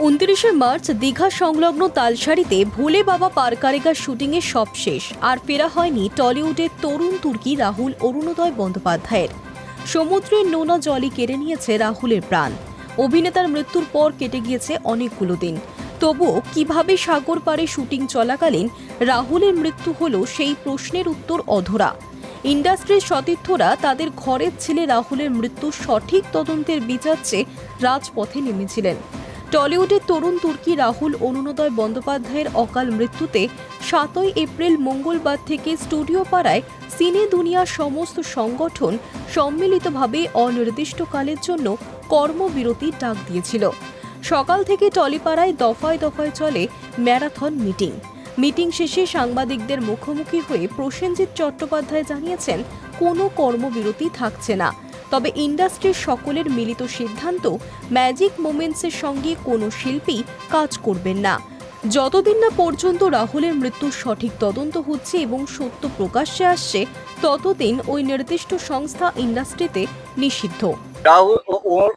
29শে March Digha সংলগ্ন তালসারিতে ভোলে বাবা পারকারেগার শুটিংয়ে সব শেষ। আর ফেরা হয়নি টলিউডের তরুণ তুর্কি রাহুল অরুণোদয় বন্দ্যোপাধ্যায়ের। সমুদ্রের নোনা জলই কেড়ে নিয়েছে রাহুলের প্রাণ। অভিনেতার মৃত্যুর পর কেটে গিয়েছে অনেকগুলো দিন, তবুও কিভাবে সাগর পাড়ে শুটিং চলাকালীন রাহুলের মৃত্যু হলো সেই প্রশ্নের উত্তর অধরা। ইন্ডাস্ট্রির সতীর্থরা তাদের ঘরের ছেলে রাহুলের মৃত্যুর সঠিক তদন্তের বিচার চেয়ে রাজপথে নেমেছিলেন। টলিউডের তরুণ তুর্কি রাহুল অরুণোদয় বন্দ্যোপাধ্যায়ের অকাল মৃত্যুতে 7ই এপ্রিল মঙ্গলবার থেকে স্টুডিও পাড়ায় সিনে দুনিয়ার সমস্ত সংগঠন সম্মিলিতভাবে অনির্দিষ্টকালের জন্য কর্মবিরতির ডাক দিয়েছিল। সকাল থেকে টলিপাড়ায় দফায় দফায় চলে ম্যারাথন মিটিং শেষে সাংবাদিকদের মুখোমুখি হয়ে প্রসেনজিৎ চট্টোপাধ্যায় জানিয়েছেন, কোনো কর্মবিরতি থাকছে না। তবে ইন্ডাস্ট্রির সকলের মিলিত সিদ্ধান্ত, ম্যাজিক মোমেন্টসের সঙ্গে কোনো শিল্পী কাজ করবেন না যতদিন না পর্যন্ত রাহুলের মৃত্যুর সঠিক তদন্ত হচ্ছে এবং সত্য প্রকাশ্যে আসছে, ততদিন ওই নির্দিষ্ট সংস্থা ইন্ডাস্ট্রিতে নিষিদ্ধ। রাহুল ওর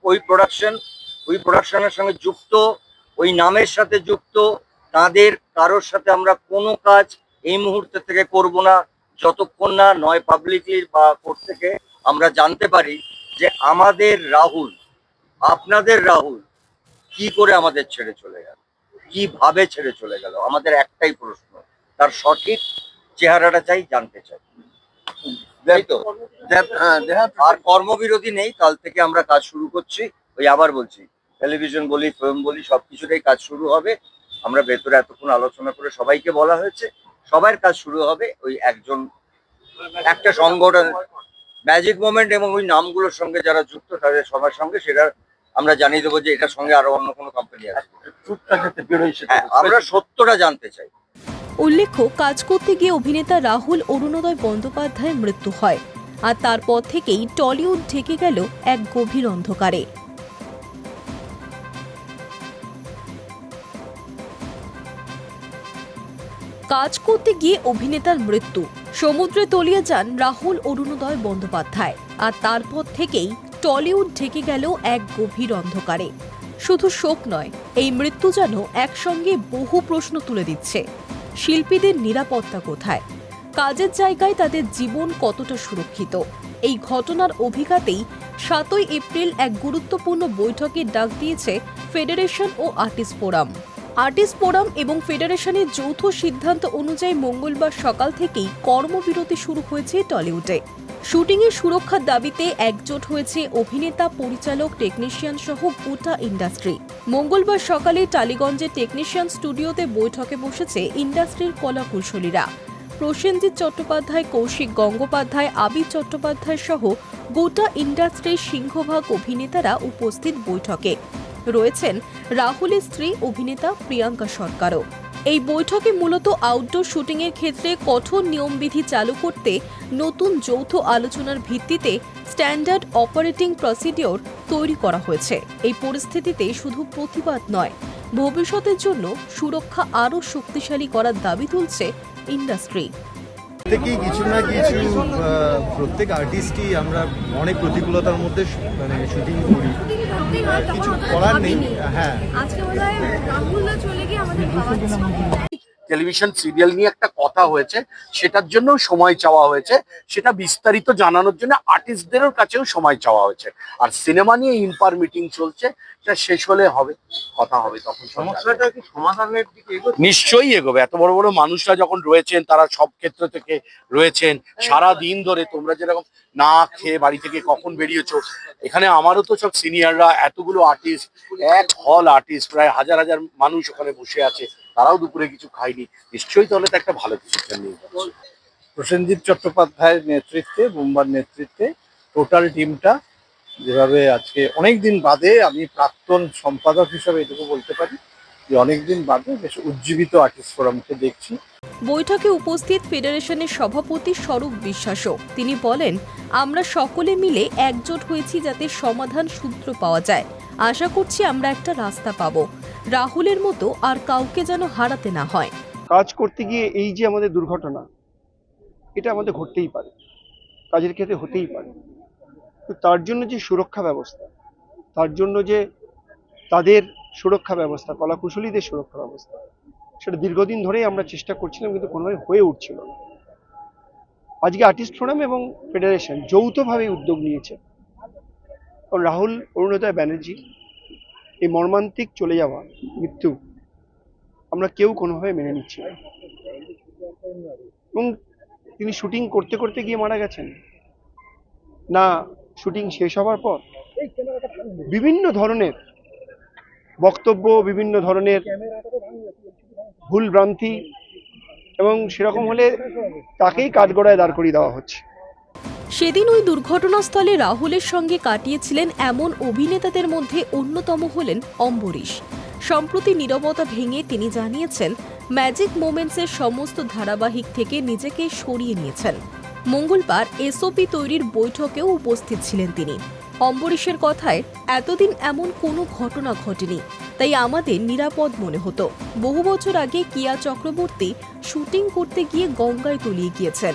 ওই প্রোডাকশনের সঙ্গে যুক্ত, ওই নামের সাথে যুক্ত, তাদের কারোর সাথে আমরা কোনো কাজ এই মুহূর্তে থেকে করব না যতক্ষণ না নয় পাবলিকলি বা কোর্ট থেকে আমরা জানতে পারি যে আমাদের রাহুল, আপনাদের রাহুল কি করে আমাদের ছেড়ে চলে গেল, কিভাবে ছেড়ে চলে গেল। আমাদের একটাই প্রশ্ন, তার সঠিক চেহারাটা চাই, জানতে চাই। আর কর্মবিরতি নেই, কাল থেকে আমরা কাজ শুরু করছি। ওই আবার বলছি, টেলিভিশন বলি, ফিল্ম বলি, সবকিছুতেই কাজ শুরু হবে। আমরা ভেতরে এতক্ষণ আলোচনা করে সবাইকে বলা হয়েছে, সবার কাজ শুরু হবে। ওই একটা সংগঠন ম্যাজিক মোমেন্ট এবং ওই নামগুলোর সঙ্গে যারা যুক্ত তাদের সবার সঙ্গে সেটা আমরা জানিয়ে দেবো যে এটার সঙ্গে আরো অন্য কোনো কোম্পানি আছে। হ্যাঁ, আমরা সত্যটা জানতে চাই। উল্লেখ্য, কাজ করতে গিয়ে অভিনেতা রাহুল অরুণোদয় বন্দ্যোপাধ্যায়ের মৃত্যু হয়, আর তারপর থেকেই টলিউড ঢেকে গেল এক গভীর অন্ধকারে। কাজ করতে গিয়ে অভিনেতার মৃত্যু, সমুদ্রে তলিয়ে যান রাহুল অরুণোদয় বন্দ্যোপাধ্যায়, আর তারপর থেকেই টলিউড ঢেকে গেল এক গভীর অন্ধকারে। শুধু শোক নয়, এই মৃত্যু যেন একসঙ্গে বহু প্রশ্ন তুলে দিচ্ছে। শিল্পীদের নিরাপত্তা কোথায়? কাজের জায়গায় তাদের জীবন কতটা সুরক্ষিত? এই ঘটনার অভিঘাতেই 7ই এপ্রিল এক গুরুত্বপূর্ণ বৈঠকের ডাক দিয়েছে ফেডারেশন ও আর্টিস্ট ফোরাম এবং ফেডারেশনের যৌথ সিদ্ধান্ত অনুযায়ী মঙ্গলবার সকাল থেকেই কর্মবিরতি শুরু হয়েছে টলিউডে। শুটিংয়ের সুরক্ষার দাবিতে একজোট হয়েছে অভিনেতা, পরিচালক, টেকনিশিয়ান সহ গোটা ইন্ডাস্ট্রি। মঙ্গলবার সকালে টালিগঞ্জের টেকনিশিয়ান স্টুডিওতে বৈঠকে বসেছে ইন্ডাস্ট্রির কলাকুশলীরা। প্রসেনজিৎ চট্টোপাধ্যায়, কৌশিক গঙ্গোপাধ্যায়, আবির চট্টোপাধ্যায় সহ গোটা ইন্ডাস্ট্রির সিংহভাগ অভিনেতারা উপস্থিত বৈঠকে। রয়েছেন রাহুলের স্ত্রী অভিনেতা প্রিয়াঙ্কা সরকারও। এই বৈঠকে মূলত আউটডোর শুটিংয়ের ক্ষেত্রে কঠোর নিয়মবিধি চালু করতে নতুন যৌথ আলোচনার ভিত্তিতে স্ট্যান্ডার্ড অপারেটিং প্রসিডিওর তৈরি করা হয়েছে। এই পরিস্থিতিতে শুধু প্রতিবাদ নয়, ভবিষ্যতের জন্য সুরক্ষা আরও শক্তিশালী করার দাবি তুলছে ইন্ডাস্ট্রি। প্রত্যেকেই কিছু না কিছু, প্রত্যেক আর্টিস্টই আমরা অনেক প্রতিকূলতার মধ্যে মানে শুটিং করি, কিছু করার নেই। হ্যাঁ, টেলিভিশন সিরিয়াল নিয়ে একটা কথা হয়েছে, সেটার জন্য সময় চাওয়া হয়েছে, সেটা বিস্তারিত জানানোর জন্য আর্টিস্টদেরও কাছেও সময় চাওয়া হয়েছে। আর সিনেমা নিয়ে ইম্পার মিটিং চলছে, সেটা শেষ হলে হবে, কথা হবে, তখন সমস্যাটা কি সমাধানের দিকে নিশ্চয়ই এগোবে। এত বড় বড় মানুষরা যখন রয়েছেন, তারা সব ক্ষেত্র থেকে রয়েছেন সারা দিন ধরে। তোমরা যেরকম না খেয়ে বাড়ি থেকে কখন বেরিয়েছো, এখানে আমারও তো সব সিনিয়ররা, এতগুলো আর্টিস্ট, এক হল আর্টিস্ট, প্রায় হাজার হাজার মানুষ ওখানে বসে আছে, তারাও দুপুরে কিছু খায়নি। নিশ্চয়ই তাহলে তো একটা ভালো কিছু নিয়ে যাচ্ছে। প্রসেনজিৎ চট্টোপাধ্যায়ের নেতৃত্বে, বুম্বার নেতৃত্বে টোটাল টিমটা যেভাবে আজকে অনেকদিন বাদে, আমি প্রাক্তন সম্পাদক হিসাবে এটুকু বলতে পারি যে অনেকদিন বাদে বেশ উজ্জীবিত আর্টিস্ট ফোরামকে দেখছি। বৈঠকে উপস্থিত ফেডারেশনের সভাপতি স্বরূপ বিশ্বাসও। তিনি বলেন, আমরা সকলে মিলে একজোট হয়েছি যাতে সমাধান সূত্র পাওয়া যায়। আশা করছি আমরা একটা রাস্তা পাবো। রাহুলের মতো আর কাউকে যেন হারাতে না হয়। কাজ করতে গিয়ে এই যে আমাদের দুর্ঘটনা, এটা আমাদের ঘটতেই পারে, কাজের ক্ষেত্রে হতেই পারে। তো তার জন্য যে সুরক্ষা ব্যবস্থা, তার জন্য যে তাদের সুরক্ষা ব্যবস্থা, কলাকুশলীদের সুরক্ষা ব্যবস্থা, সেটা দীর্ঘদিন ধরেই আমরা চেষ্টা করছিলাম, কিন্তু কোনোভাবে হয়ে উঠছিল না। আজকে আর্টিস্ট ফোরাম এবং ফেডারেশন যৌথভাবে উদ্যোগ নিয়েছে, কারণ রাহুল অরুণোদয় ব্যানার্জি এই মর্মান্তিক চলে যাওয়া মৃত্যু আমরা কেউ কোনোভাবে মেনে নিচ্ছি না। এবং তিনি শুটিং করতে করতে গিয়ে মারা গেছেন না, শুটিং শেষ হওয়ার পর বিভিন্ন ধরনের বক্তব্য, বিভিন্ন ধরনের ভুল ভ্রান্তি, এবং সেরকম হলে তাকেই কাঠগড়ায় দাঁড় করিয়ে দেওয়া হচ্ছে। সেদিন ওই দুর্ঘটনাস্থলে রাহুলের সঙ্গে কাটিয়েছিলেন এমন অভিনেতাদের মধ্যে অন্যতম হলেন অম্বরীশ। সম্প্রতি নীরবতা ভেঙে তিনি জানিয়েছেন, ম্যাজিক মোমেন্টসের সমস্ত ধারাবাহিক থেকে নিজেকে সরিয়ে নিয়েছেন। মঙ্গলবার এসওপি তৈরির বৈঠকেও উপস্থিত ছিলেন তিনি। অম্বরীশের কথায়, এতদিন এমন কোনো ঘটনা ঘটেনি, তাই আমাদের নিরাপদ মনে হতো। বহু বছর আগে কিয়া চক্রবর্তী শুটিং করতে গিয়ে গঙ্গায় তলিয়ে গিয়েছেন।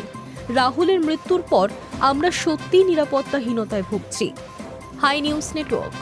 রাহুলের মৃত্যুর পর আমরা সত্যিই নিরাপত্তাহীনতায় ভুগছি। Hi news network.